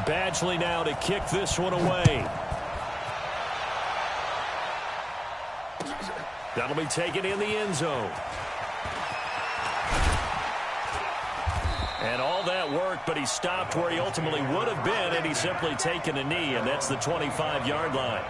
Badgley now to kick this one away. That'll be taken in the end zone. And all that work, but he stopped where he ultimately would have been, and he's simply taken a knee, and that's the 25-yard line.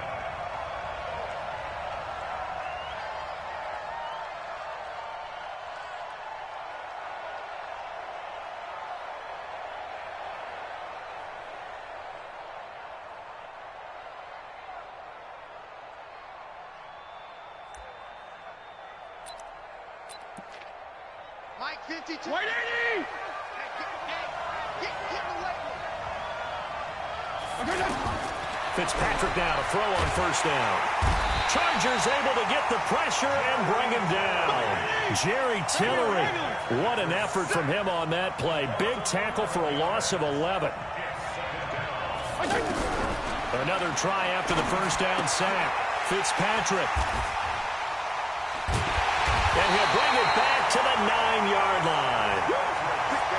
Mike 52. 180! Fitzpatrick now to throw on first down. Chargers able to get the pressure and bring him down. Jerry Tillery, what an effort from him on that play. Big tackle for a loss of 11. Another try after the first down sack. Fitzpatrick. And he'll bring it back to the 9-yard line.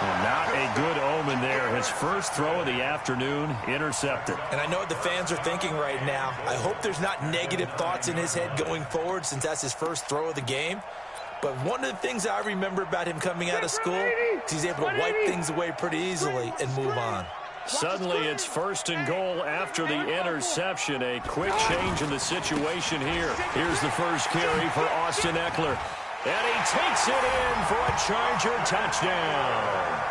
Well, not a good omen there. His first throw of the afternoon intercepted. And I know what the fans are thinking right now. I hope there's not negative thoughts in his head going forward since that's his first throw of the game. But one of the things I remember about him coming out of school is he's able to wipe things away pretty easily and move on. Suddenly it's first and goal after the interception. A quick change in the situation here. Here's the first carry for Austin Eckler. And he takes it in for a Charger touchdown.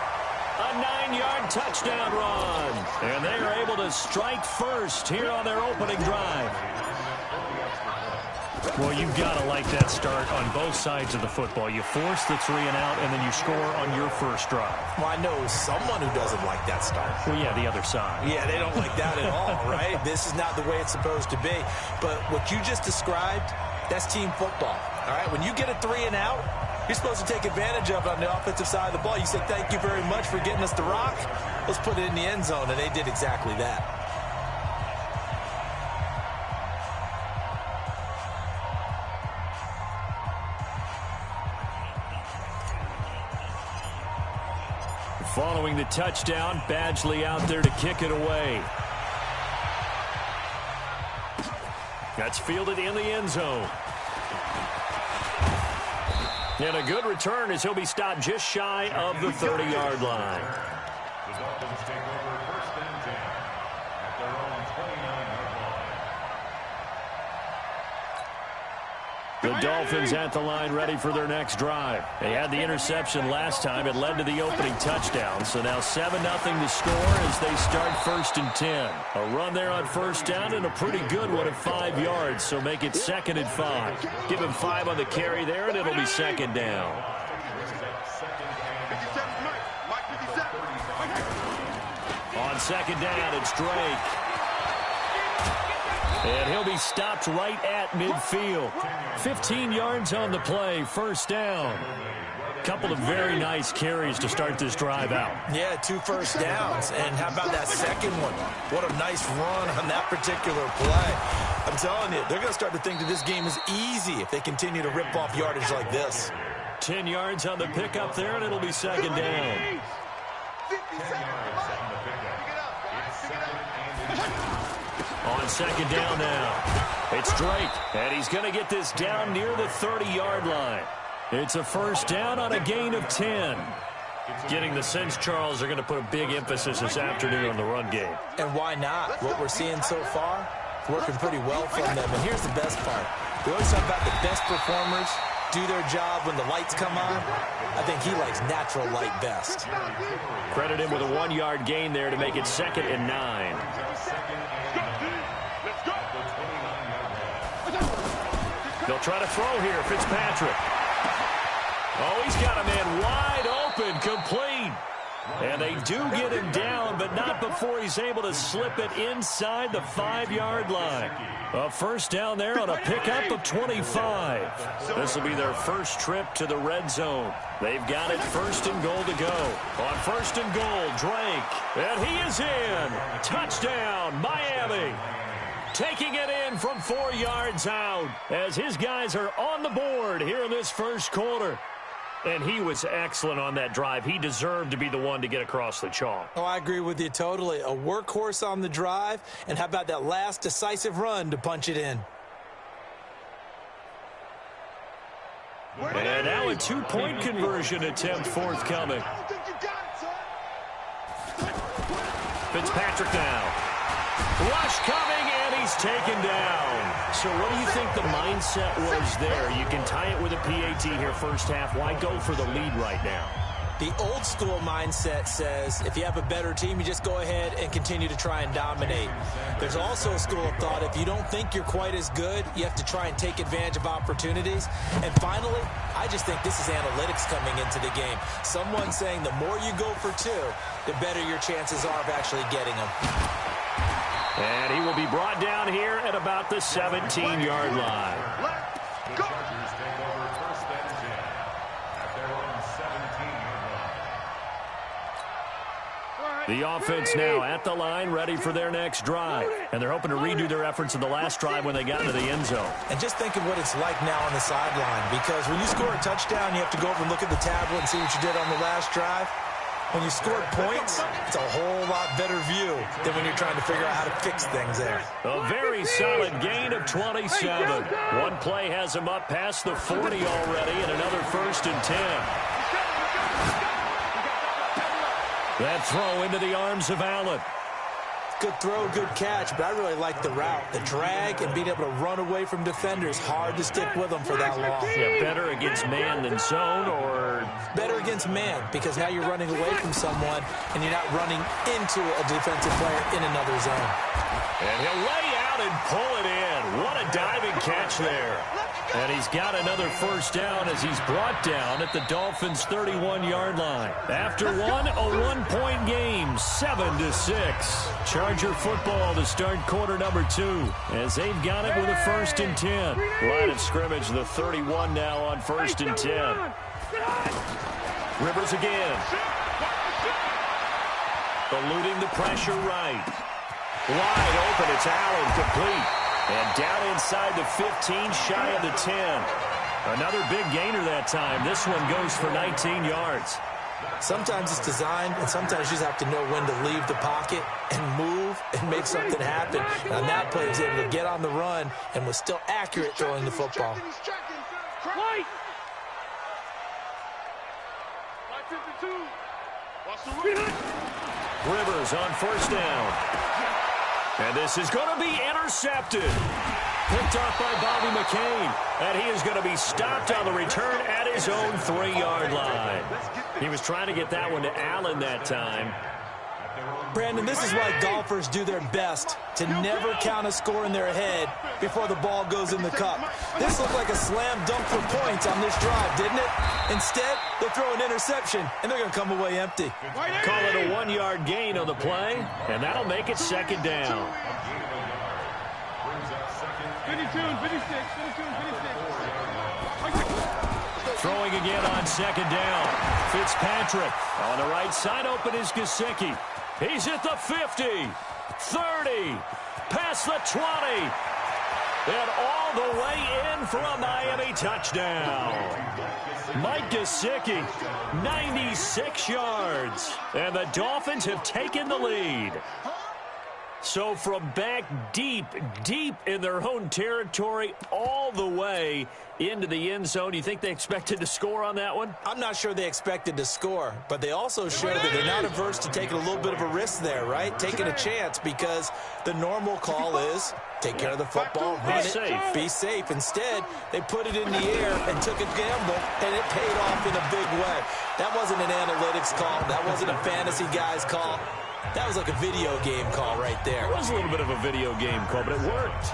A 9-yard touchdown run. And they are able to strike first here on their opening drive. Well, you've got to like that start on both sides of the football. You force the 3 and out, and then you score on your first drive. Well, I know someone who doesn't like that start. Well, yeah, the other side. Yeah, they don't like that at all, right? This is not the way it's supposed to be. But what you just described, that's team football, all right? When you get a 3 and out, you're supposed to take advantage of it on the offensive side of the ball. You say, thank you very much for getting us the rock. Let's put it in the end zone, and they did exactly that. Following the touchdown, Badgley out there to kick it away. That's fielded in the end zone. And a good return as he'll be stopped just shy of the 30-yard line. The Dolphins take over first and 10 at their own 29-yard line. The Dolphins at the line ready for their next drive. They had the interception last time. It led to the opening touchdown. So now 7-0 to score as they start first and 10. A run there on first down and a pretty good one at 5 yards. So make it 2nd and 5. Give him 5 on the carry there and it'll be 2nd down. On 2nd down, it's Drake. And he'll be stopped right at midfield. 15 yards on the play, first down. Couple of very nice carries to start this drive out. Yeah, 2 first downs. And how about that second one? What a nice run on that particular play. I'm telling you, they're going to start to think that this game is easy if they continue to rip off yardage like this. 10 yards on the pickup there, and it'll be 2nd down. On 2nd down now, it's Drake, and he's going to get this down near the 30-yard line. It's a first down on a gain of 10. Getting the sense, Charles, are going to put a big emphasis this afternoon on the run game. And why not? What we're seeing so far, working pretty well from them. And here's the best part. We always talk about the best performers do their job when the lights come on. I think he likes natural light best. Credit him with a 1-yard gain there to make it 2nd and 9. They'll try to throw here, Fitzpatrick. Oh, he's got a man wide open, complete. And they do get him down, but not before he's able to slip it inside the 5-yard line. A first down there on a pickup of 25. This will be their first trip to the red zone. They've got it 1st and goal to go. On 1st and goal, Drake. And he is in. Touchdown, Miami. Taking it in from 4 yards out as his guys are on the board here in this first quarter. And he was excellent on that drive. He deserved to be the one to get across the chalk. Oh, I agree with you totally. A workhorse on the drive, and how about that last decisive run to punch it in? And now a two-point conversion attempt forthcoming. Fitzpatrick now. Rush coming, and he's taken down. So what do you think the mindset was there? You can tie it with a PAT here first half. Why go for the lead right now? The old school mindset says if you have a better team, you just go ahead and continue to try and dominate. There's also a school of thought, if you don't think you're quite as good, you have to try and take advantage of opportunities. And finally, I just think this is analytics coming into the game. Someone saying the more you go for two, the better your chances are of actually getting them. And he will be brought down here at about the 17-yard line. The Chargers take over first and 10 at their own 17-yard line. The offense now at the line, ready for their next drive. And they're hoping to redo their efforts in the last drive when they got into the end zone. And just think of what it's like now on the sideline, because when you score a touchdown, you have to go over and look at the tablet and see what you did on the last drive. When you scored points, it's a whole lot better view than when you're trying to figure out how to fix things there. A very solid gain of 27. One play has him up past the 40 already, and another first and 10. That throw into the arms of Allen. Good throw, good catch, but I really like the route. The drag and being able to run away from defenders. Hard to stick with them for that long. Yeah, better against man than zone, or better against man, because now you're running away from someone and you're not running into a defensive player in another zone. And he'll lay out and pull it in. What a diving catch there. And he's got another first down as he's brought down at the Dolphins' 31-yard line. After a one-point game, 7-6. Charger football to start quarter number 2 as they've got it with a first and 10. Line of scrimmage, the 31 now on first and 10. Rivers again. Eluding the pressure right. Wide open, it's Allen, complete. And down inside the 15, shy of the 10. Another big gainer that time. This one goes for 19 yards. Sometimes it's designed, and sometimes you just have to know when to leave the pocket and move and make something happen. And on that play, he was able to get on the run and was still accurate throwing the football. Rivers on first down. And this is going to be intercepted. Picked off by Bobby McCain. And he is going to be stopped on the return at his own 3-yard line. He was trying to get that one to Allen that time. Brandon, this is why golfers do their best to never count a score in their head before the ball goes in the cup. This looked like a slam dunk for points on this drive, didn't it? Instead, they'll throw an interception, and they're going to come away empty. Call it a 1-yard gain on the play, and that'll make it second down. 52 and 56. Throwing again on second down. Fitzpatrick on the right side. Open is Gesicki. He's at the 50, 30, past the 20, and all the way in for a Miami touchdown. Mike Gesicki, 96 yards, and the Dolphins have taken the lead. So from back deep in their own territory, all the way into the end zone, you think they expected to score on that one? I'm not sure they expected to score, but they also showed that they're not averse to taking a little bit of a risk there, right? Taking a chance, because the normal call is take care of the football, run it, be safe. Instead, they put it in the air and took a gamble, and it paid off in a big way. That wasn't an analytics call. That wasn't a fantasy guy's call. That was like a video game call right there. It was a little bit of a video game call, but it worked.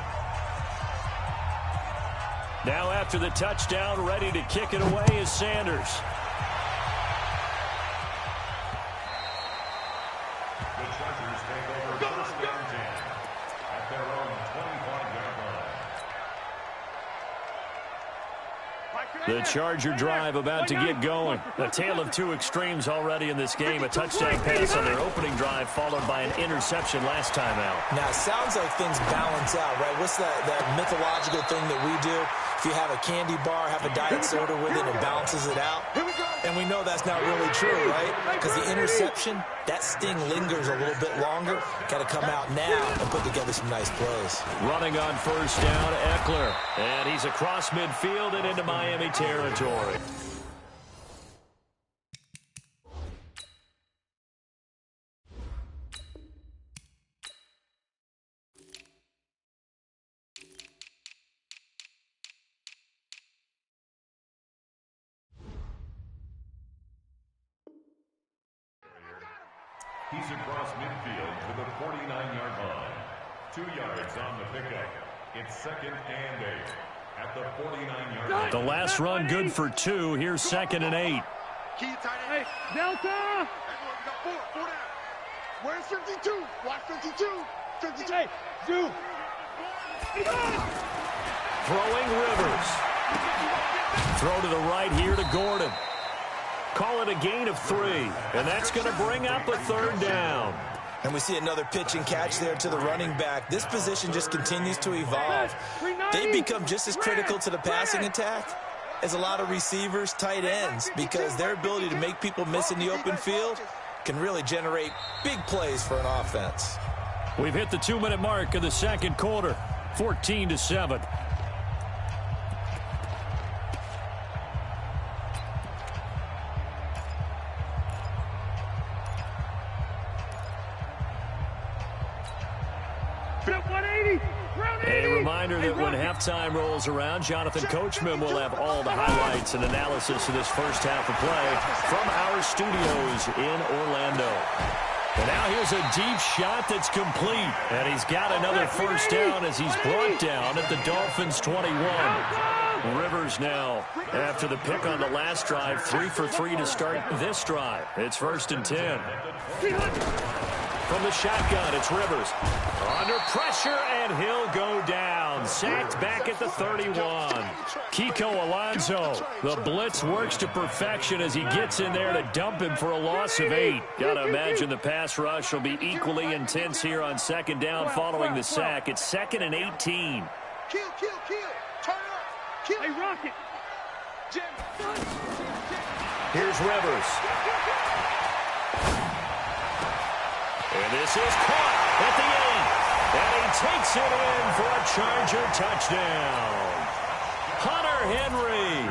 Now after the touchdown, ready to kick it away is Sanders. The Chargers take over first and 10 at their own 25-yard line. The Charger drive about to get going. A tale of two extremes already in this game. A touchdown pass on their opening drive followed by an interception last time out. Now, it sounds like things balance out, right? What's that mythological thing that we do? If you have a candy bar, have a diet soda with it, it balances it out. And we know that's not really true, right? Because the interception, that sting lingers a little bit longer. Got to come out now and put together some nice plays. Running on first down, Eckler. And he's across midfield and into Miami territory. He's across midfield to the 49-yard line. 2 yards on the pickup. It's 2nd and 8 at the 49-yard line. The last run good for 2. Here's 2nd and 8. Hey, Delta! Everyone, we got 4 down. Where's 52? Watch 52. 52. Hey, Zoo. Throwing Rivers. Throw to the right here to Gordon. Call it a gain of 3. And that's going to bring up a 3rd down. And we see another pitch and catch there to the running back. This position just continues to evolve. They become just as critical to the passing attack as a lot of receivers, tight ends, because their ability to make people miss in the open field can really generate big plays for an offense. We've hit the 2-minute mark of the second quarter, 14-7. A reminder that when halftime rolls around, Jonathan Coachman will have all the highlights and analysis of this first half of play from our studios in Orlando. And now here's a deep shot that's complete. And he's got another first down as he's brought down at the Dolphins' 21. Rivers now, after the pick on the last drive, 3 for 3 to start this drive. It's 1st and 10. From the shotgun, it's Rivers. Under pressure, and he'll go down. Sacked back at the 31. Kiko Alonso. The blitz works to perfection as he gets in there to dump him for a loss of 8. Got to imagine the pass rush will be equally intense here on 2nd down following the sack. It's 2nd and 18. Kill. Turn up. Kill. Hey, Rocket. Here's Rivers. And this is caught at the 8. And he takes it in for a Charger touchdown. Hunter Henry,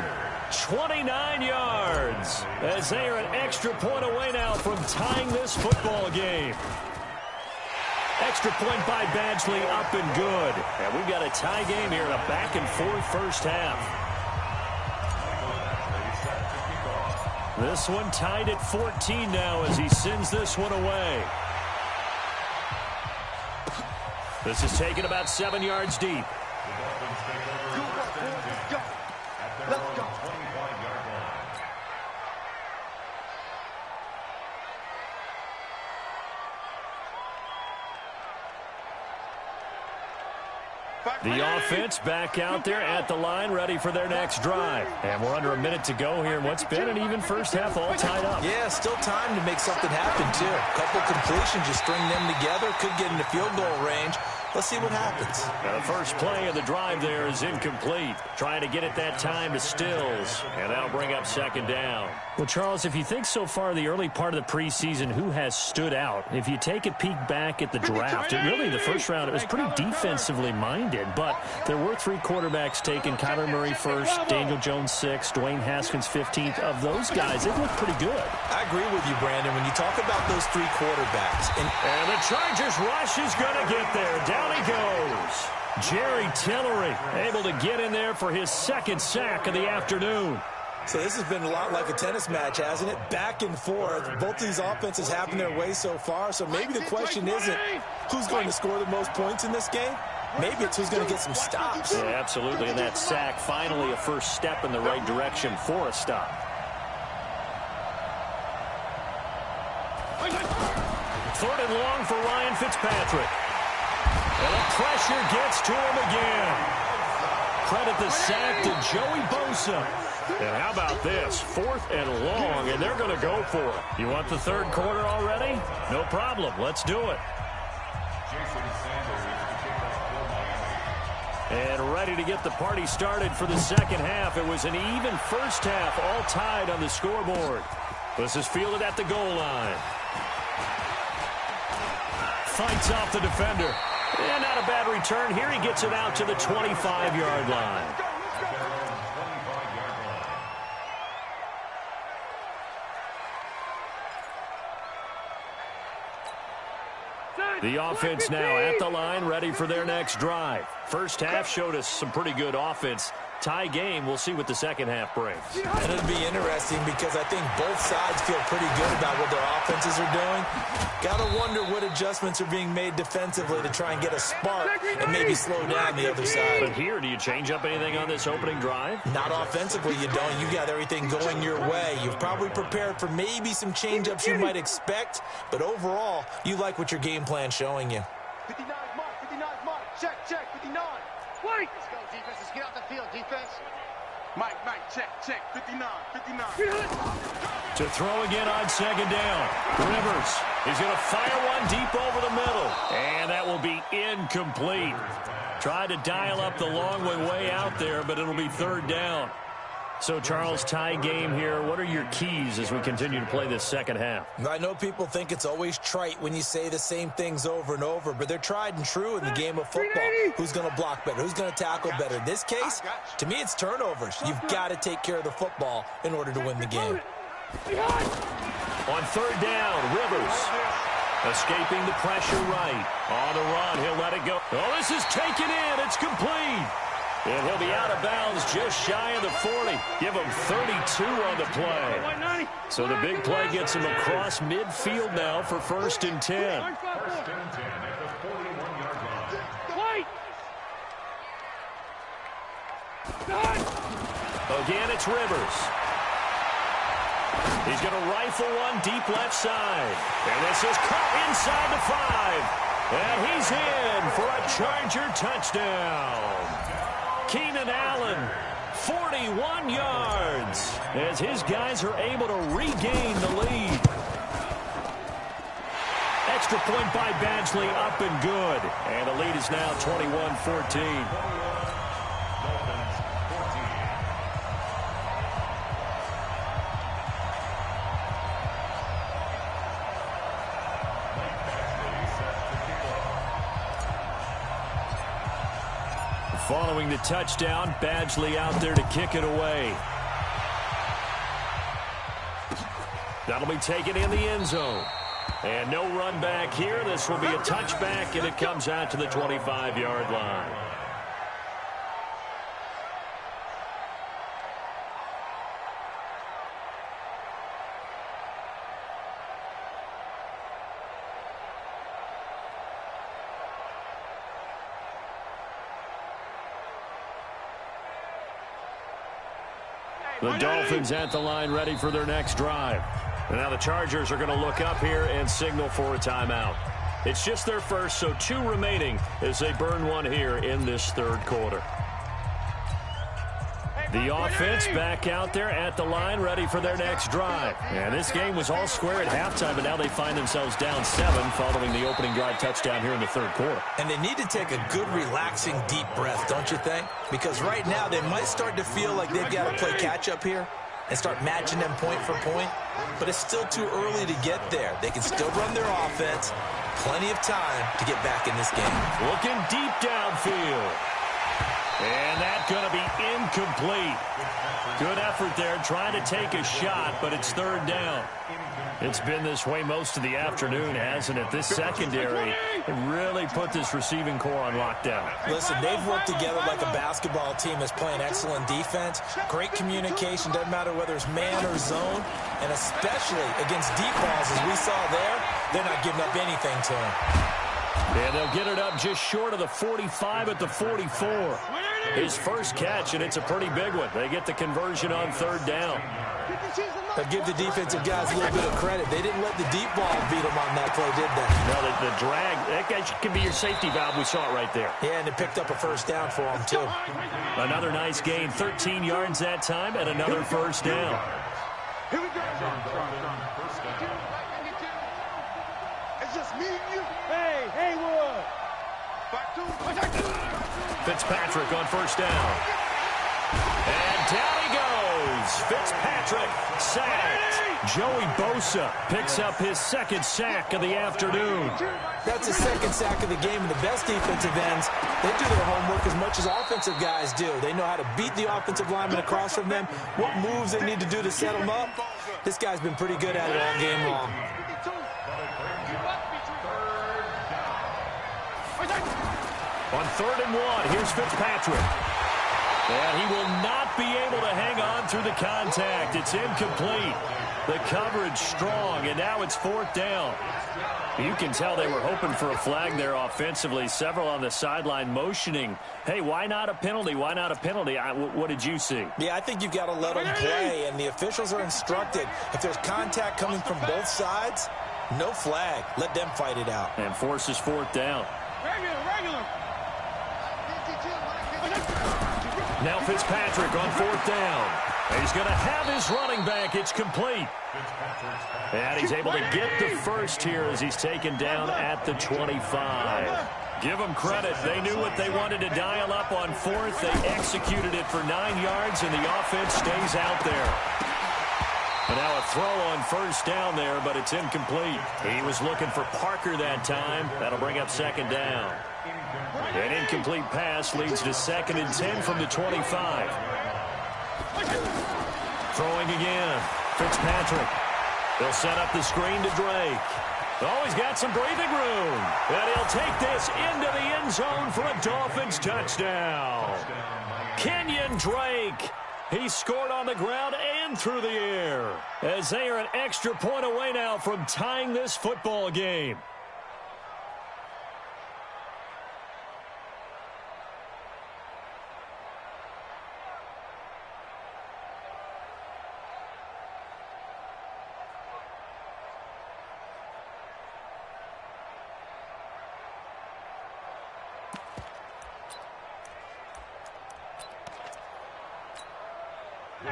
29 yards, as they are an extra point away now from tying this football game. Extra point by Badgley, up and good. And we've got a tie game here in a back-and-forth first half. This one tied at 14 now as he sends this one away. This is taken about 7 yards deep. Let's go. The offense back out there at the line, ready for their next drive. And we're under a minute to go here in what's been an even first half, all tied up. Yeah, still time to make something happen, too. A couple completions, just string them together. Could get into field goal range. Let's see what happens. Now the first play of the drive there is incomplete. Trying to get it that time to Stills. And that'll bring up 2nd down. Well, Charles, if you think so far the early part of the preseason, who has stood out? If you take a peek back at the draft, really the first round, it was pretty defensively minded. But there were 3 quarterbacks taken. Kyler Murray first, Daniel Jones 6th, Dwayne Haskins 15th. Of those guys, they look pretty good. I agree with you, Brandon. When you talk about those 3 quarterbacks. And the Chargers rush is going to get there. Down he goes. Jerry Tillery able to get in there for his 2nd sack of the afternoon. So this has been a lot like a tennis match, hasn't it? Back and forth. Both these offenses having their way so far. So maybe the question isn't who's going to score the most points in this game. Maybe it's who's going to get some stops. Yeah, absolutely. And that sack, finally a first step in the right direction for a stop. Third and long for Ryan Fitzpatrick. And the pressure gets to him again. credit the sack to Joey Bosa. And how about this? 4th and long, and they're going to go for it. You want the third quarter already? No problem. Let's do it. And ready to get the party started for the second half. It was an even first half, all tied on the scoreboard. This is fielded at the goal line. Fights off the defender. And not a bad return. Here he gets it out to the 25-yard line. The offense now at the line, ready for their next drive. First half showed us some pretty good offense. Tie game. We'll see what the second half brings. And it'll be interesting because I think both sides feel pretty good about what their offenses are doing. Got to wonder what adjustments are being made defensively to try and get a spark and maybe slow down the other side. But here, do you change up anything on this opening drive? Not offensively, you don't. You got everything going your way. You've probably prepared for maybe some change-ups you might expect, but overall, you like what your game plan's showing you. 59 mark, 59 mark. Check, 59. Wait. Let's go, defense. Let's get out the field, defense. Mike, check, 59. To throw again on second down. Rivers is going to fire one deep over the middle. And that will be incomplete. Tried to dial up the long way out there, but it'll be third down. So, Charles, tie game here. What are your keys as we continue to play this second half? I know people think it's always trite when you say the same things over and over, but they're tried and true in the game of football. Who's going to block better? Who's going to tackle better? In this case, to me, it's turnovers. You've got to take care of the football in order to win the game. On third down, Rivers escaping the pressure right. On the run, he'll let it go. Oh, this is taken in. It's complete. And he'll be out of bounds just shy of the 40. Give him 32 on the play. So the big play gets him across midfield now for 1st and 10. First and 10 at the 41-yard line. Again, it's Rivers. He's going to rifle one deep left side. And this is caught inside the 5. And he's in for a Charger touchdown. Keenan Allen, 41 yards, as his guys are able to regain the lead. Extra point by Badgley, up and good. And the lead is now 21-14. Following the touchdown, Badgley out there to kick it away. That'll be taken in the end zone. And no run back here. This will be a touchback, and it comes out to the 25-yard line. The Dolphins at the line ready for their next drive. And now the Chargers are going to look up here and signal for a timeout. It's just their first, so 2 remaining as they burn one here in this third quarter. The offense back out there at the line ready for their next drive. And this game was all square at halftime, but now they find themselves down 7 following the opening drive touchdown here in the third quarter. And they need to take a good, relaxing, deep breath, don't you think? Because right now they might start to feel like they've got to play catch-up here and start matching them point for point. But it's still too early to get there. They can still run their offense. Plenty of time to get back in this game. Looking deep downfield. And that's going to be incomplete. Good effort there, trying to take a shot, but it's third down. It's been this way most of the afternoon, hasn't it? This secondary really put this receiving core on lockdown. Listen, they've worked together like a basketball team that's playing excellent defense. Great communication, doesn't matter whether it's man or zone. And especially against deep balls, as we saw there, they're not giving up anything to them. And they'll get it up just short of the 45 at the 44. His first catch, and it's a pretty big one. They get the conversion on third down. I give the defensive guys a little bit of credit. They didn't let the deep ball beat them on that play, did they? No, the drag, that guy can be your safety valve. We saw it right there. Yeah, and it picked up a first down for them, too. Another nice gain, 13 yards that time, and another first down. Here we go. It's just me and you. Hey, Haywood. Fitzpatrick on first down. And down he goes. Fitzpatrick sacked. Joey Bosa picks up his second sack of the afternoon. That's his second sack of the game, and the best defensive ends, they do their homework as much as offensive guys do. They know how to beat the offensive lineman across from them, what moves they need to do to set them up. This guy's been pretty good at it all game long. On 3rd and 1, here's Fitzpatrick. And he will not be able to hang on through the contact. It's incomplete. The coverage strong, and now it's 4th down. You can tell they were hoping for a flag there offensively. Several on the sideline motioning, hey, why not a penalty? Why not a penalty? What did you see? Yeah, I think you've got to let them play, and the officials are instructed. If there's contact coming from both sides, no flag. Let them fight it out. And forces 4th down. Regular. Now Fitzpatrick on 4th down. He's going to have his running back. It's complete. And he's able to get the first here as he's taken down at the 25. Give them credit. They knew what they wanted to dial up on 4th. They executed it for 9 yards, and the offense stays out there. And now a throw on first down there, but it's incomplete. He was looking for Parker that time. That'll bring up 2nd down. An incomplete pass leads to 2nd and 10 from the 25. Throwing again. Fitzpatrick. They'll set up the screen to Drake. Oh, he's got some breathing room. And he'll take this into the end zone for a Dolphins touchdown. Kenyon Drake. He scored on the ground and through the air, as they are an extra point away now from tying this football game.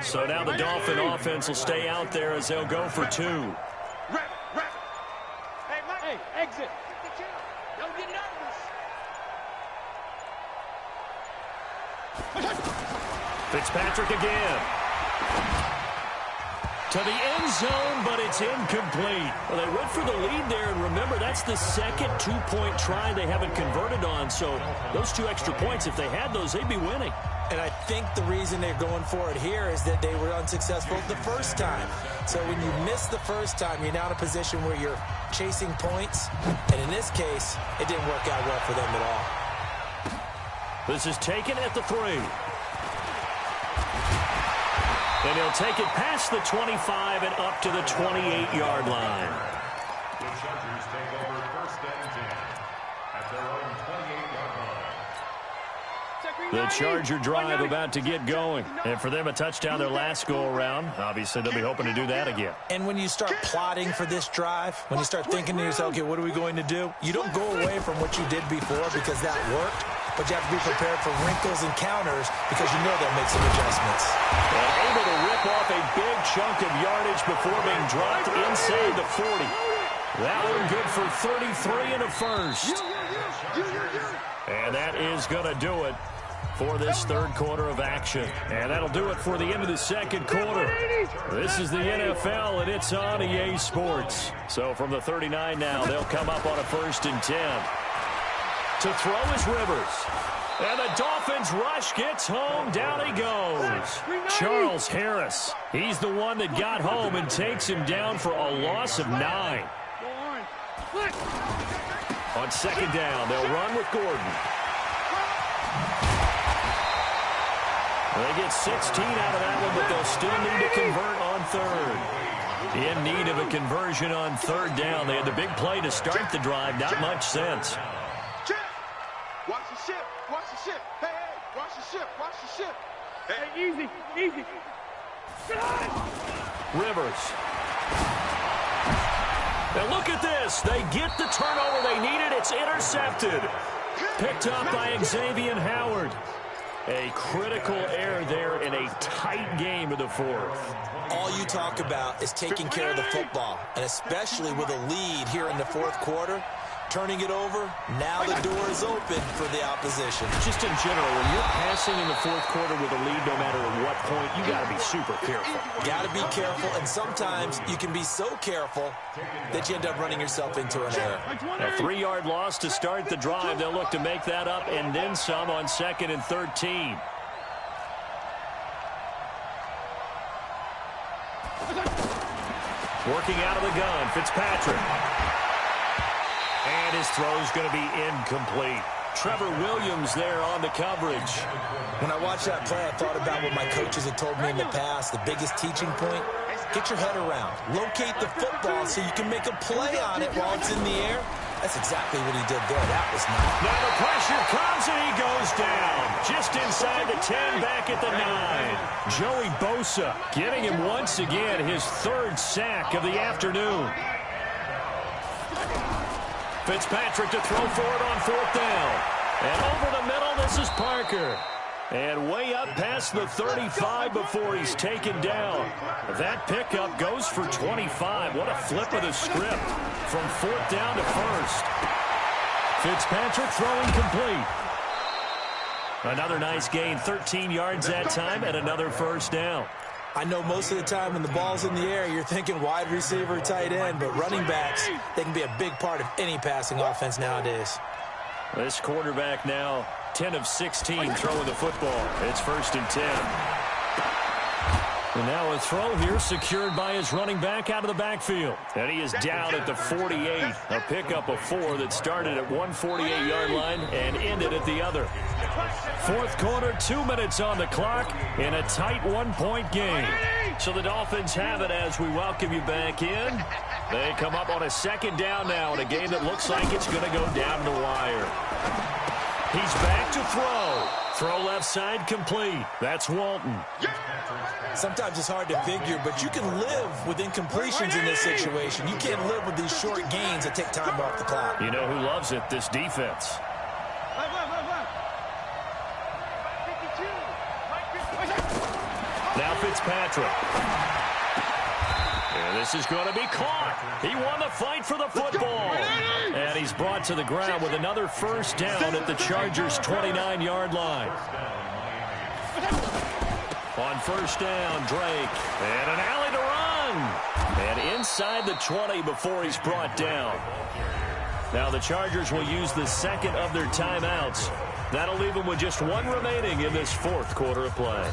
So now the Dolphin offense will stay out there as they'll go for 2. Hey, exit. Don't get nervous. Fitzpatrick again. To the end zone, but it's incomplete. Well, they went for the lead there, and remember, that's the second 2-point try they haven't converted on. So those 2 extra points, if they had those, they'd be winning. And I think the reason they're going for it here is that they were unsuccessful the first time. So when you miss the first time, you're now in a position where you're chasing points. And in this case, it didn't work out well for them at all. This is taken at the 3. And he'll take it past the 25 and up to the 28-yard line. The Chargers take over 1st and 10 at their own 28-yard line. The Charger drive about to get going. And for them, a touchdown their last go-around. Obviously, they'll be hoping to do that again. And when you start plotting for this drive, when you start thinking to yourself, okay, what are we going to do? You don't go away from what you did before because that worked, but you have to be prepared for wrinkles and counters because you know they'll make some adjustments. And able to rip off a big chunk of yardage before being dropped inside the 40. That one good for 33 and a first. And that is going to do it for this 3rd quarter of action. And that'll do it for the end of the 2nd quarter. This is the NFL, and it's on EA Sports. So from the 39 now, they'll come up on a 1st and 10. To throw is Rivers. And the Dolphins rush gets home. Down he goes. Charles Harris. He's the one that got home and takes him down for a loss of 9. On 2nd down, they'll run with Gordon. They get 16 out of that one, but they'll still need to convert on 3rd. In need of a conversion on third down. They had the big play to start the drive. Not much sense. Watch the ship. Watch the ship. Hey, hey. Watch the ship. Watch the ship. Hey, easy. Easy. Rivers. And look at this. They get the turnover they needed. It's intercepted. Picked up by Xavier Howard. A critical error there in a tight game of the fourth. All you talk about is taking care of the football, and especially with a lead here in the fourth quarter, turning it over, now the door is open for the opposition. Just in general, when you're passing in the fourth quarter with a lead, no matter at what point, you got to be super careful. Got to be careful, and sometimes you can be so careful that you end up running yourself into an error. A 3-yard loss to start the drive. They'll look to make that up and then some on 2nd and 13. Working out of the gun, Fitzpatrick. And his throw's going to be incomplete. Trevor Williams there on the coverage. When I watched that play, I thought about what my coaches had told me in the past. The biggest teaching point, get your head around. Locate the football so you can make a play on it while it's in the air. That's exactly what he did there. That was nice. Now the pressure comes and he goes down. Just inside the 10, back at the 9. Joey Bosa getting him once again his 3rd sack of the afternoon. Fitzpatrick to throw for it on 4th down. And over the middle, this is Parker. And way up past the 35 before he's taken down. That pickup goes for 25. What a flip of the script from 4th down to 1st. Fitzpatrick throwing complete. Another nice gain, 13 yards that time, and another 1st down. I know most of the time when the ball's in the air, you're thinking wide receiver, tight end, but running backs, they can be a big part of any passing offense nowadays. This quarterback now 10 of 16 throwing the football. It's 1st and 10. And now a throw here secured by his running back out of the backfield. And he is down at the 48. A pickup of 4 that started at 148-yard line and ended at the other. Fourth quarter, 2 minutes on the clock in a tight 1-point game. So the Dolphins have it as we welcome you back in. They come up on a 2nd down now in a game that looks like it's going to go down the wire. He's back to throw. Throw left side complete. That's Walton. Sometimes it's hard to figure, but you can live with incompletions in this situation. You can't live with these short gains that take time off the clock. You know who loves it? This defense. Now Fitzpatrick. And this is going to be caught. He won the fight for the football. And he's brought to the ground with another 1st down at the Chargers' 29-yard line. On 1st down, Drake. And an alley to run. And inside the 20 before he's brought down. Now the Chargers will use the 2nd of their timeouts. That'll leave them with just 1 remaining in this 4th quarter of play.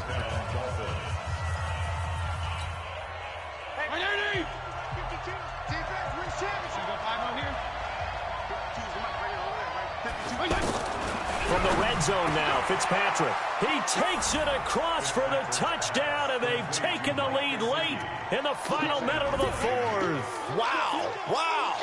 From the red zone now, Fitzpatrick. He takes it across for the touchdown, and they've taken the lead late in the final minute of the 4th. Wow, wow,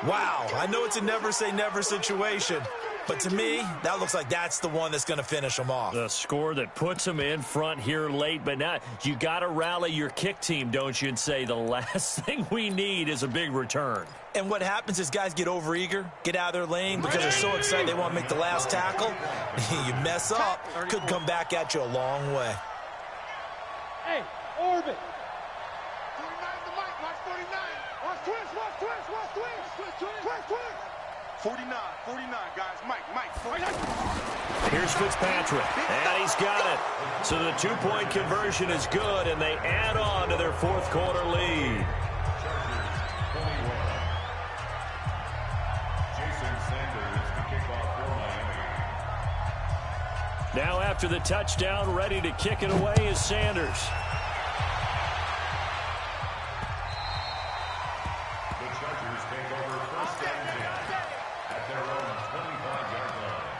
wow. I know it's a never say never situation, but to me, that looks like that's the one that's going to finish them off. The score that puts them in front here late, but now you got to rally your kick team, don't you, and say the last thing we need is a big return. And what happens is guys get overeager, get out of their lane because they're so excited they want to make the last tackle. You mess up, could come back at you a long way. Hey, orbit. 49 the mic, watch 49. Watch twist. 49, guys. Mike, 49. Here's Fitzpatrick, and he's got it. So the 2-point conversion is good, and they add on to their 4th quarter lead. Now after the touchdown, ready to kick it away is Sanders. The Chargers take over 1st and 10 at their own 25-yard line.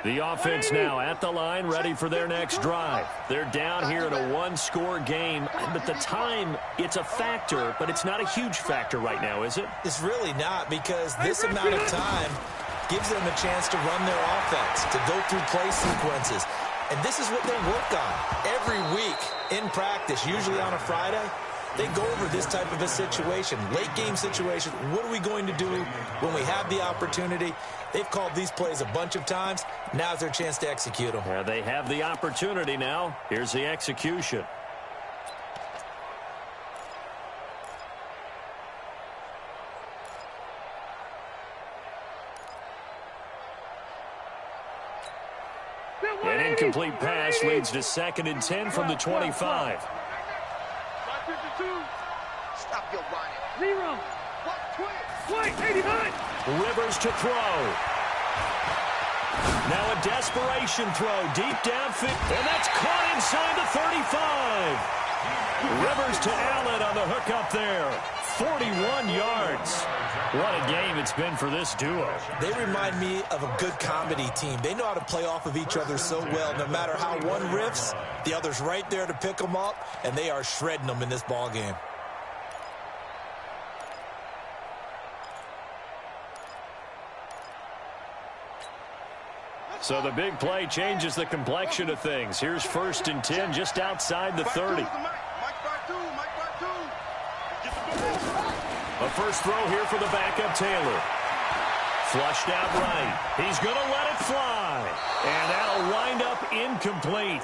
The offense now at the line, ready for their next drive. They're down here in a one-score game, but the time, it's a factor, but it's not a huge factor right now, is it? It's really not, because this amount of time gives them a chance to run their offense, to go through play sequences. And this is what they work on every week in practice, usually on a Friday. They go over this type of a situation, late game situation. What are we going to do when we have the opportunity? They've called these plays a bunch of times. Now's their chance to execute them. Yeah, they have the opportunity now. Here's the execution. An incomplete pass leads to 2nd and 10 from the 25. Stop your running. 0. 89. Rivers to throw. Now a desperation throw deep downfield, and that's caught inside the 35. Rivers to Allen on the hook up there. 41 yards. What a game it's been for this duo. They remind me of a good comedy team. They know how to play off of each other so well. No matter how one riffs, the other's right there to pick them up, and they are shredding them in this ball game. So the big play changes the complexion of things. Here's 1st and 10 just outside the 30. A first throw here for the backup Taylor. Flushed out right. He's going to let it fly. And that'll wind up incomplete.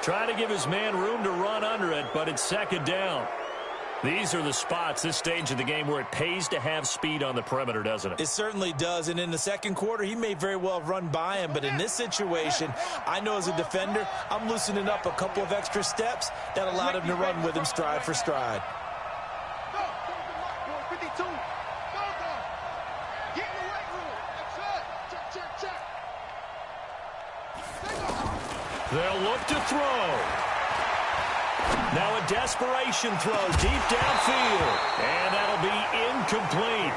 Try to give his man room to run under it, but it's 2nd down. These are the spots, this stage of the game, where it pays to have speed on the perimeter, doesn't it? It certainly does, and in the second quarter, he may very well have run by him, but in this situation, I know as a defender, I'm loosening up a couple of extra steps that allowed him to run with him stride for stride. They'll look to throw. Now a desperation throw deep downfield. And that'll be incomplete.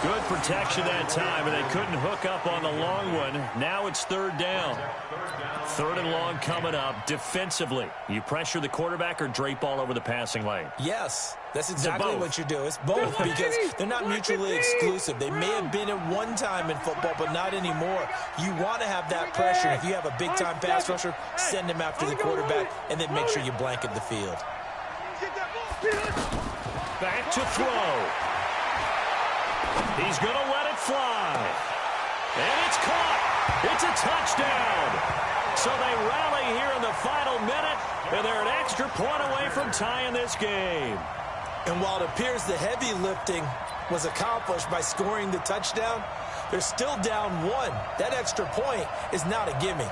Good protection that time, and they couldn't hook up on the long one. Now it's 3rd down. 3rd and long coming up. Defensively, you pressure the quarterback or drape all over the passing lane? Yes, that's exactly what you do. It's both, because they're not mutually exclusive. They may have been at one time in football, but not anymore. You want to have that pressure. If you have a big-time pass rusher, send him after the quarterback, and then make sure you blanket the field. Back to throw. He's going to let it fly. And it's caught. It's a touchdown. So they rally here in the final minute, and they're an extra point away from tying this game. And while it appears the heavy lifting was accomplished by scoring the touchdown, they're still down 1. That extra point is not a gimme.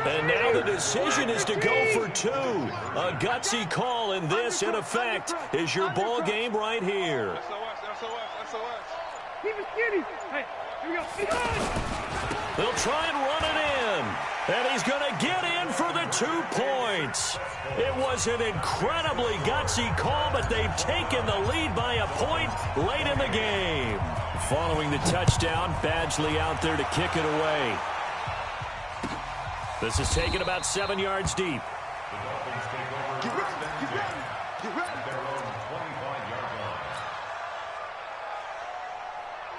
And now the decision is to go for 2. A gutsy call, and this, in effect, is your ball game right here. Keep it skinny. Hey, here we go. They'll try and run it in. And he's going to get in for the 2 points. It was an incredibly gutsy call, but they've taken the lead by a point late in the game. Following the touchdown, Badgley out there to kick it away. This is taken about 7 yards deep.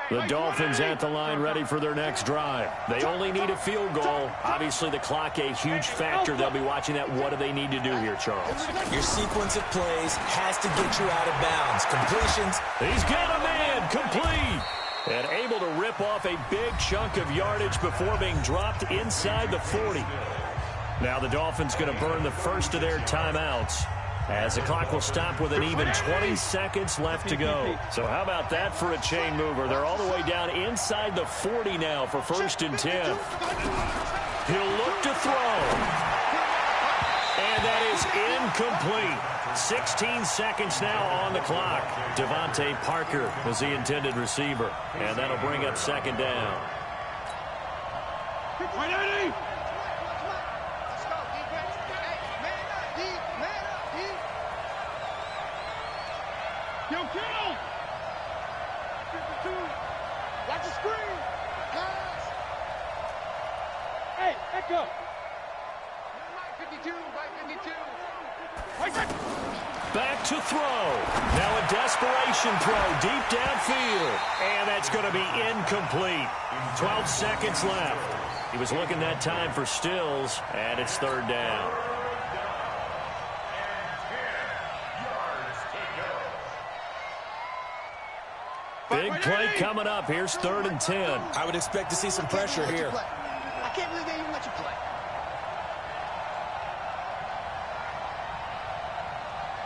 The Dolphins at the line, ready for their next drive. They only need a field goal. Obviously, the clock a huge factor. They'll be watching that. What do they need to do here, Charles? Your sequence of plays has to get you out of bounds. Completions. He's got a man, complete. And able to rip off a big chunk of yardage before being dropped inside the 40. Now the Dolphins going to burn the first of their timeouts, as the clock will stop with an even 20 seconds left to go. So how about that for a chain mover? They're all the way down inside the 40 now for 1st and 10. He'll look to throw. And that is incomplete. 16 seconds now on the clock. Devontae Parker was the intended receiver. And that'll bring up 2nd down. Kill! 52. Watch the screen. Pass. Hey, echo. 52, by 52. Back to throw. Now a desperation throw deep downfield. And that's going to be incomplete. 12 seconds left. He was looking that time for Stills, and it's third down. Big play coming up. Here's 3rd and 10. I would expect to see some pressure here. I can't believe they even let you play.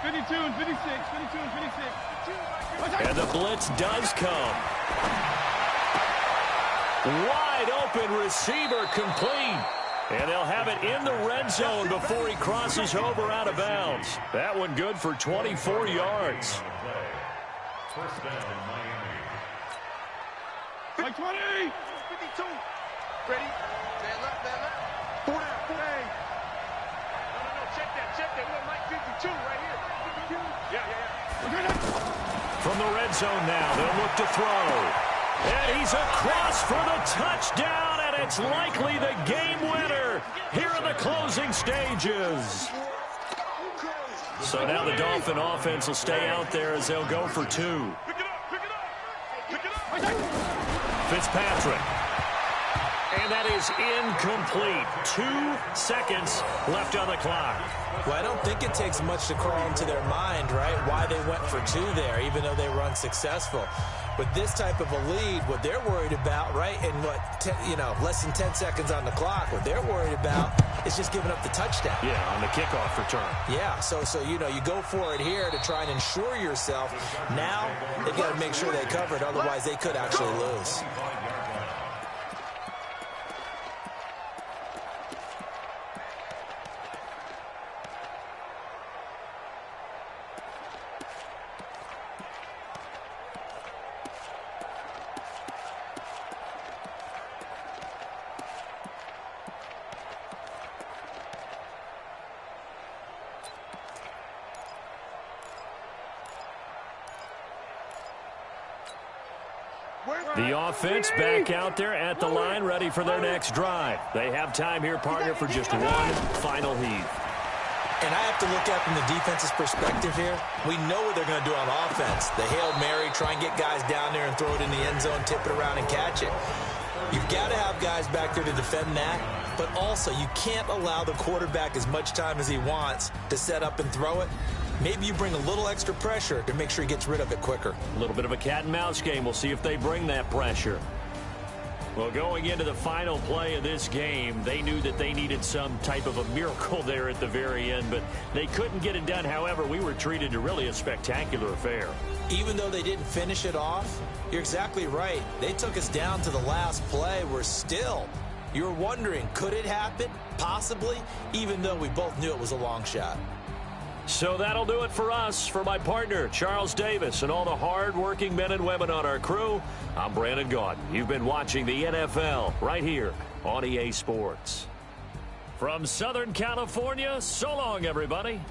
52 and 56, 52 and 56. And the blitz does come. Wide open receiver complete. And they'll have it in the red zone before he crosses over out of bounds. That one good for 24 yards. First down, Miami. Like 20. 52. Ready? Man left, man left. 4 down, 4 down. No, check that. We're Mike 52 right here. 52. Yeah. From the red zone now, they'll look to throw. And he's across for the touchdown, and it's likely the game winner here in the closing stages. So now the Dolphin offense will stay out there as they'll go for 2. Pick it up. Fitzpatrick. And that is incomplete. 2 seconds left on the clock. Well, I don't think it takes much to crawl into their mind, right, why they went for 2 there, even though they were unsuccessful. With this type of a lead, what they're worried about, right, and less than 10 seconds on the clock, what they're worried about is just giving up the touchdown. Yeah, on the kickoff return. Yeah, so you go for it here to try and ensure yourself. Now they've got to make sure they cover it, otherwise they could actually lose. The offense back out there at the line, ready for their next drive. They have time here, partner, for just one final heave. And I have to look at from the defense's perspective here. We know what they're going to do on offense. The Hail Mary, try and get guys down there and throw it in the end zone, tip it around and catch it. You've got to have guys back there to defend that, but also you can't allow the quarterback as much time as he wants to set up and throw it. Maybe you bring a little extra pressure to make sure he gets rid of it quicker. A little bit of a cat and mouse game. We'll see if they bring that pressure. Well, going into the final play of this game, they knew that they needed some type of a miracle there at the very end, but they couldn't get it done. However, we were treated to really a spectacular affair. Even though they didn't finish it off, you're exactly right. They took us down to the last play. We're still, you're wondering, could it happen? Possibly, even though we both knew it was a long shot. So that'll do it for us. For my partner, Charles Davis, and all the hard-working men and women on our crew, I'm Brandon Gaudin. You've been watching the NFL right here on EA Sports. From Southern California, so long, everybody.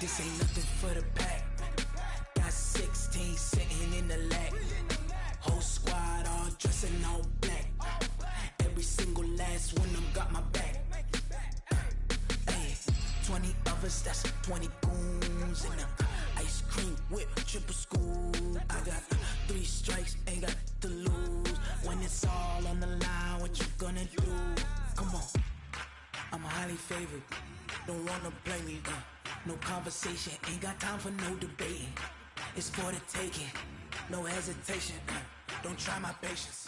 This ain't nothing for the pack. Got 16 sitting in the lap. Whole squad all dressing all black. Every single last one of them got my back. Hey, 20 of us, that's 20 goons in them. Ice cream whip, triple scoop. I got 3 strikes, ain't got to lose. When it's all on the line, what you gonna do? Come on, I'm highly favored. Don't wanna blame me, no conversation, ain't got time for no debating. It's for the taking, no hesitation, don't try my patience.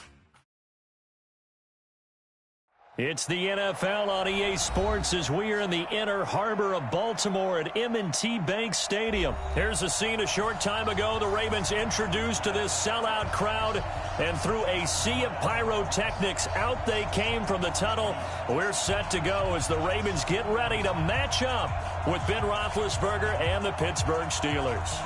It's the NFL on EA Sports as we are in the inner harbor of Baltimore at M&T Bank Stadium. Here's a scene a short time ago. The Ravens introduced to this sellout crowd, and through a sea of pyrotechnics, out they came from the tunnel. We're set to go as the Ravens get ready to match up with Ben Roethlisberger and the Pittsburgh Steelers.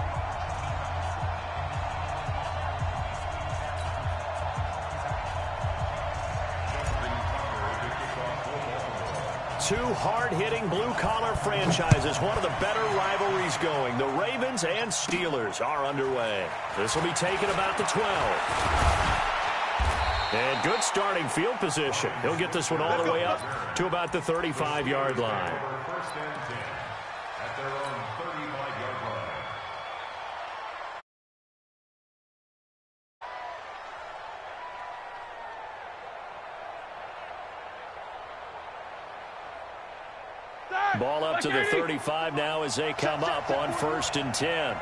Two hard-hitting blue-collar franchises, one of the better rivalries going. The Ravens and Steelers are underway. This will be taken about the 12. And good starting field position. He'll get this one all the way up to about the 35-yard line. First and 10 at their own 35-yard line. Ball up to the 35 now as they come up on 1st and 10.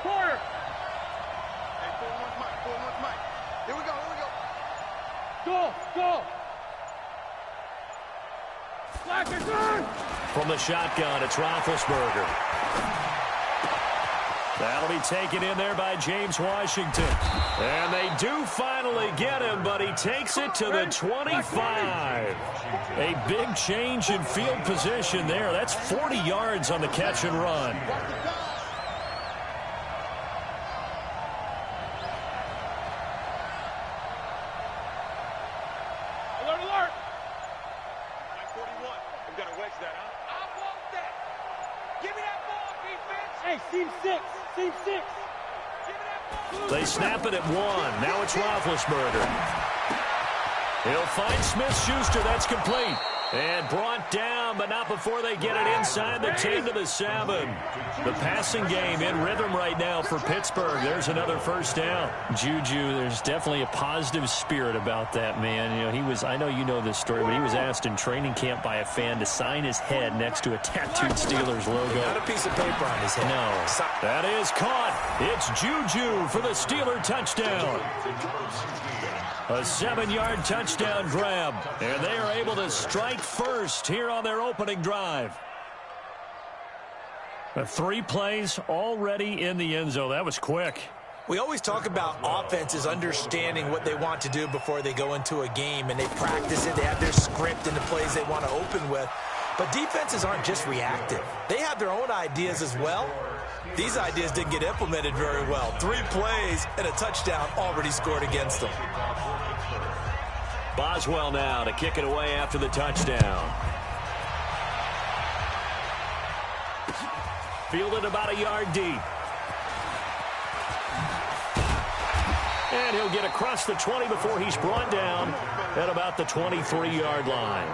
Quarter. Hey, 4-1's Mike. Here we go. Go. From the shotgun, it's Roethlisberger. That'll be taken in there by James Washington. And they do finally get him, but he takes it to the 25. A big change in field position there. That's 40 yards on the catch and run. Alert. 41. We've got to wedge that, huh? I want that. Give me that ball, defense. Hey, team 6. Give me that ball. They snap it at 1. Now it's Roethlisberger. He'll find Smith-Schuster. That's complete. And brought down, but not before they get it inside the 10 to the 7. The passing game in rhythm right now for Pittsburgh. There's another first down. Juju, there's definitely a positive spirit about that, man. You know, he was, I know you know this story, but he was asked in training camp by a fan to sign his head next to a tattooed Steelers logo. Not a piece of paper on his head. No. That is caught. It's Juju for the Steeler touchdown. A 7-yard touchdown grab, and they are able to strike first here on their opening drive. 3 plays already in the end zone. That was quick. We always talk about offenses understanding what they want to do before they go into a game, and they practice it. They have their script and the plays they want to open with. But defenses aren't just reactive. They have their own ideas as well. These ideas didn't get implemented very well. 3 plays and a touchdown already scored against them. Boswell now to kick it away after the touchdown. Fielded about a yard deep. And he'll get across the 20 before he's brought down at about the 23-yard line.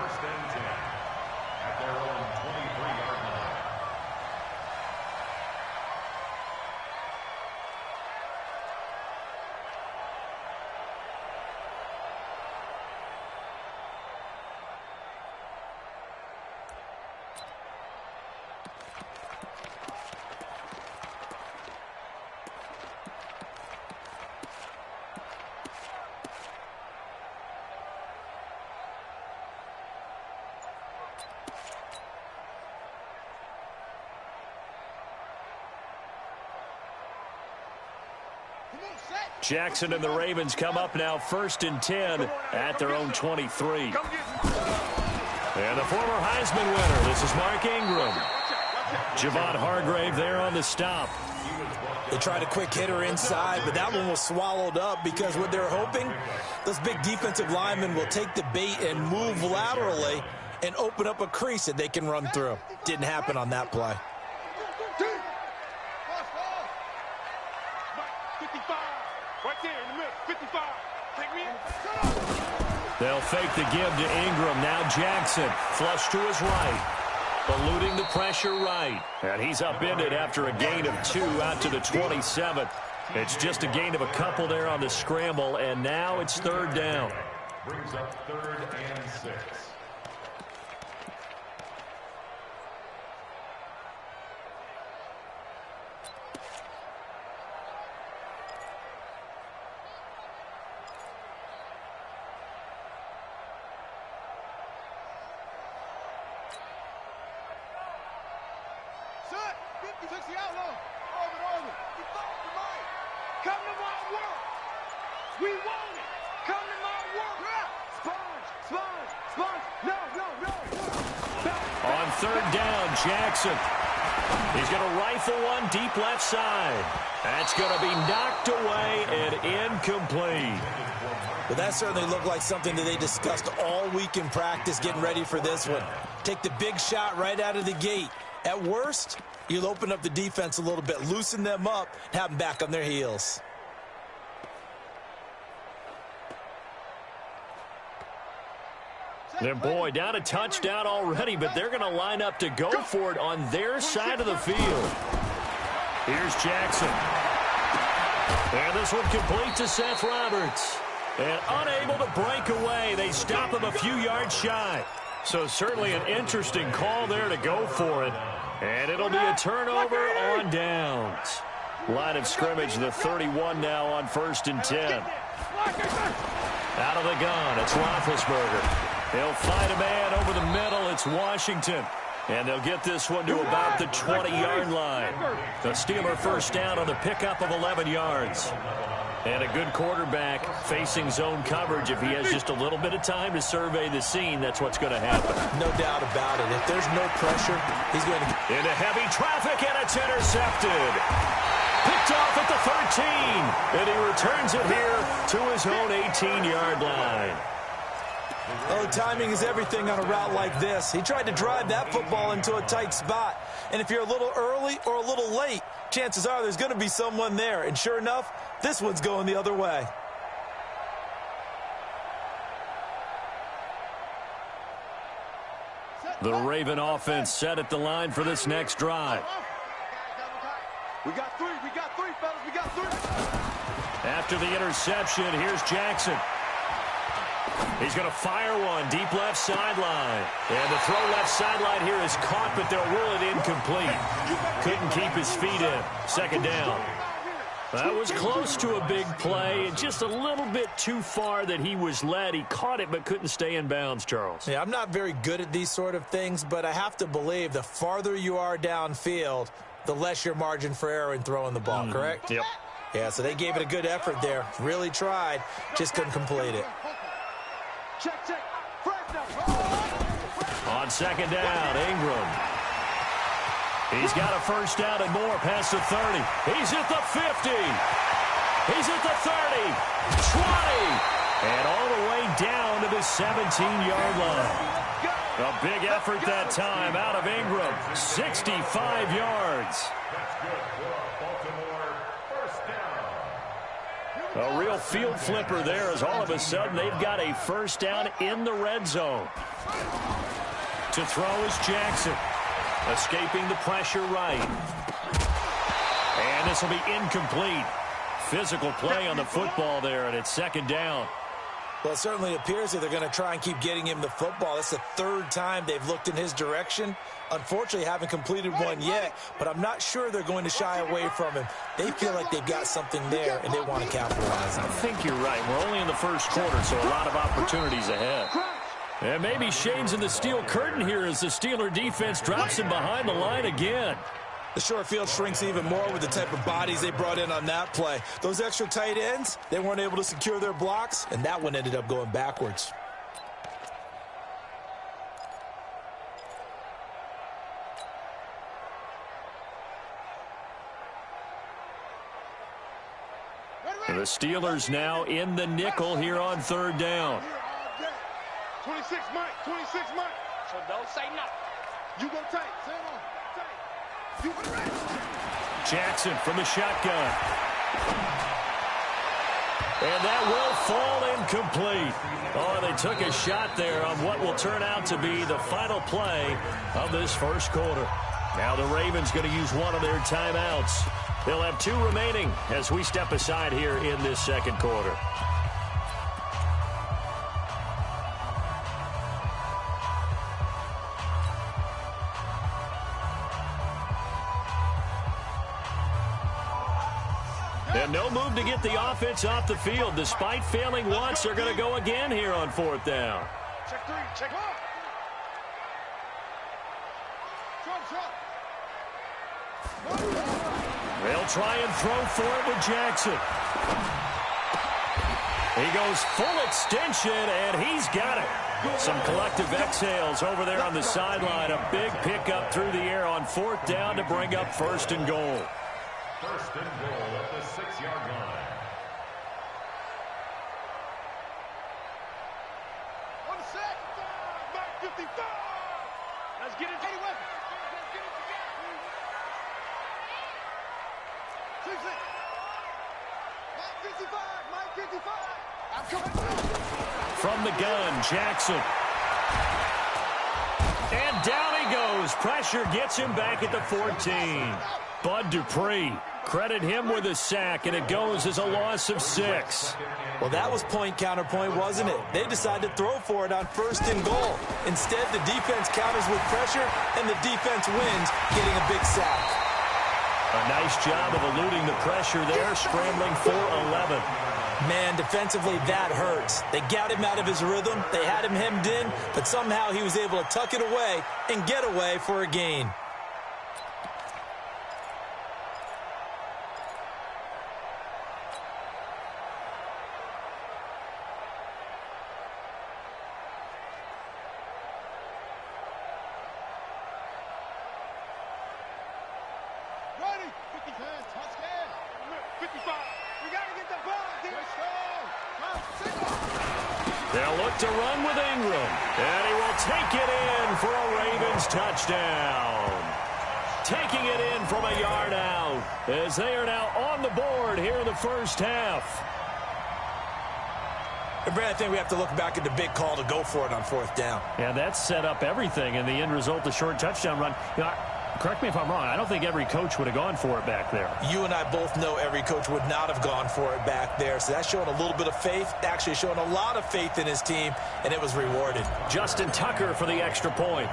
Jackson and the Ravens come up now 1st and 10 at their own 23. And the former Heisman winner, this is Mark Ingram. Javon Hargrave there on the stop. They tried a quick hitter inside, but that one was swallowed up because what they're hoping, those big defensive linemen will take the bait and move laterally and open up a crease that they can run through. Didn't happen on that play. 55. Right there in the middle. 55. Take me in. They'll fake the give to Ingram. Now Jackson, flush to his right. Eluding the pressure right. And he's upended after a gain of 2 out to the 27. It's just a gain of a couple there on the scramble, and now it's 3rd down. Brings up 3rd and 6. Come to my world. We want it. Come to my world. Sponge. No. On 3rd down, Jackson. He's going to rifle one deep left side. That's going to be knocked away and incomplete. But that certainly looked like something that they discussed all week in practice getting ready for this one. Take the big shot right out of the gate. At worst, you'll open up the defense a little bit, loosen them up, and have them back on their heels. Their boy down a touchdown already, but they're going to line up to go for it on their side of the field. Here's Jackson. And this one complete to Seth Roberts. And unable to break away, they stop him a few yards shy. So certainly an interesting call there to go for it. And it'll be a turnover on downs. Line of scrimmage, the 31 now on 1st and 10. Out of the gun, it's Roethlisberger. He'll fight a man over the middle. It's Washington. And they'll get this one to about the 20-yard line. The Steeler first down on the pickup of 11 yards. And a good quarterback facing zone coverage. If he has just a little bit of time to survey the scene, that's what's going to happen. No doubt about it. If there's no pressure, he's going to get into heavy traffic, and it's intercepted. Picked off at the 13. And he returns it here to his own 18-yard line. Oh, timing is everything on a route like this. He tried to drive that football into a tight spot. And if you're a little early or a little late, chances are there's going to be someone there. And sure enough, this one's going the other way. The Raven offense set at the line for this next drive. We got three, fellas. We got 3. After the interception, here's Jackson. He's going to fire one deep left sideline. And the throw left sideline here is caught, but they'll rule it incomplete. Couldn't keep his feet in. 2nd down. That was close to a big play. Just a little bit too far that he was led. He caught it but couldn't stay in bounds, Charles. Yeah, I'm not very good at these sort of things, but I have to believe the farther you are downfield, the less your margin for error in throwing the ball, correct? Yep. Yeah, so they gave it a good effort there. Really tried. Just couldn't complete it. Check. On 2nd down, Ingram. He's got a first down and more past the 30. He's at the 50. He's at the 30. 20. And all the way down to the 17-yard line. A big effort that time out of Ingram. 65 yards. A real field flipper there as all of a sudden they've got a first down in the red zone. To throw is Jackson. Escaping the pressure right. And this will be incomplete. Physical play on the football there, and it's 2nd down. Well, it certainly appears that they're going to try and keep getting him the football. That's the 3rd time they've looked in his direction. Unfortunately, haven't completed one yet, but I'm not sure they're going to shy away from him. They feel like they've got something there, and they want to capitalize on it. I think you're right. We're only in the 1st quarter, so a lot of opportunities ahead. And maybe shades in the steel curtain here as the Steeler defense drops him behind the line again. The short field shrinks even more with the type of bodies they brought in on that play. Those extra tight ends, they weren't able to secure their blocks, and that one ended up going backwards. The Steelers now in the nickel here on third down. 26, Mike. 26, Mike. So don't say nothing. You go tight. Say no. Tight. You go right. Jackson from the shotgun. And that will fall incomplete. Oh, they took a shot there on what will turn out to be the final play of this first quarter. Now the Ravens going to use one of their timeouts. They'll have 2 remaining as we step aside here in this second quarter. And no move to get the offense off the field. Despite failing once, they're going to go again here on fourth down. Check 3. Check 1. They'll try and throw for it with Jackson. He goes full extension, and he's got it. Some collective exhales over there on the sideline. A big pickup through the air on fourth down to bring up first and goal. First and goal at the 6-yard line. On set. Back 55. Let's get it. Anyway. Let's get it together. 6-6. Mike 55. Mike 55. I'm coming. From the gun, Jackson. And down he goes. Pressure gets him back at the 14. Bud Dupree. Credit him with a sack, and it goes as a loss of 6. Well, that was point counterpoint, wasn't it? They decided to throw for it on first and goal. Instead, the defense counters with pressure, and the defense wins, getting a big sack. A nice job of eluding the pressure there, scrambling for 11. Man, defensively, that hurts. They got him out of his rhythm. They had him hemmed in, but somehow he was able to tuck it away and get away for a gain. They'll look to run with Ingram, and he will take it in for a Ravens touchdown. Taking it in from a yard out as they are now on the board here in the first half. And Brad, I think we have to look back at the big call to go for it on fourth down. Yeah, that set up everything, and the end result, the short touchdown run. You know, correct me if I'm wrong, I don't think every coach would have gone for it back there. You and I both know every coach would not have gone for it back there. So that's showing a little bit of faith, actually showing a lot of faith in his team, and it was rewarded. Justin Tucker for the extra point.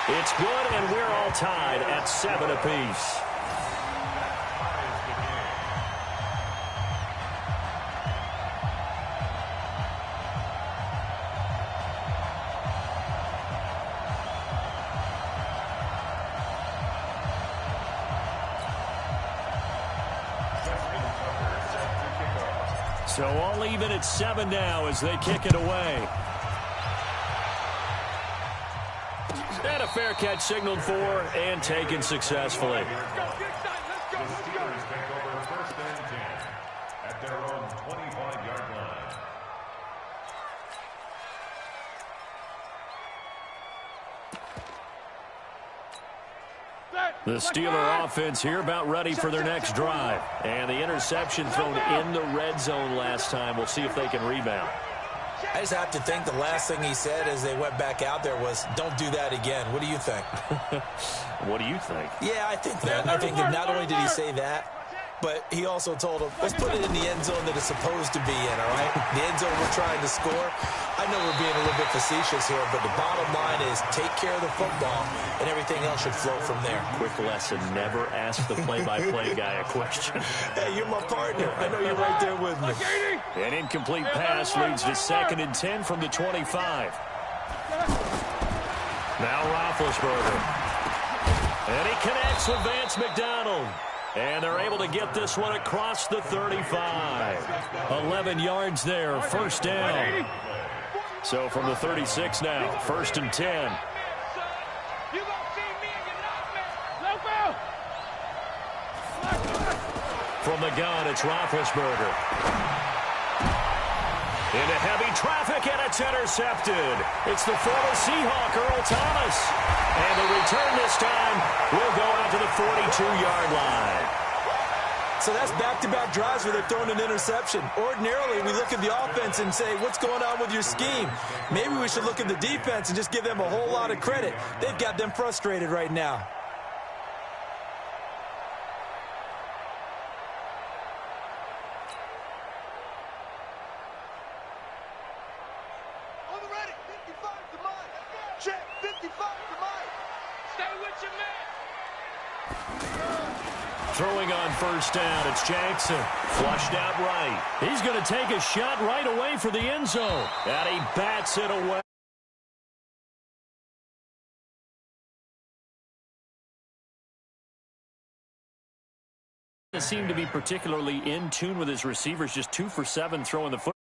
It's good, and we're all tied at 7 apiece. So all even at 7 now as they kick it away. And a fair catch signaled for and taken successfully. The Steelers take over first and 10 at their own 25-yard line. The Steeler offense here about ready for their next drive. And the interception thrown in the red zone last time. We'll see if they can rebound. I just have to think the last thing he said as they went back out there was, don't do that again. What do you think? What do you think? Yeah, I think that. I think that not only did he say that, but he also told him, let's put it in the end zone that it's supposed to be in, all right? The end zone we're trying to score. I know we're being a little bit facetious here, but the bottom line is take care of the football, and everything else should flow from there. Quick lesson, never ask the play-by-play guy a question. Hey, you're my partner. I know you're right there with me. An incomplete pass leads to 2nd and 10 from the 25. Now Roethlisberger. And he connects with Vance McDonald. And they're able to get this one across the 35. 11 yards there, first down. So from the 36 now, 1st and 10. From the gun, it's Roethlisberger. Into heavy traffic, and it's intercepted. It's the former Seahawk, Earl Thomas. And the return this time will go out to the 42-yard line. So that's back-to-back drives where they're throwing an interception. Ordinarily, we look at the offense and say, what's going on with your scheme? Maybe we should look at the defense and just give them a whole lot of credit. They've got them frustrated right now. On the ready. 55 to mine. Check. 55 to mine. Stay with your man. Throwing on first down, it's Jackson. Flushed out right. He's going to take a shot right away for the end zone. And he bats it away. Seemed to be particularly in tune with his receivers, just 2 for 7 throwing the football.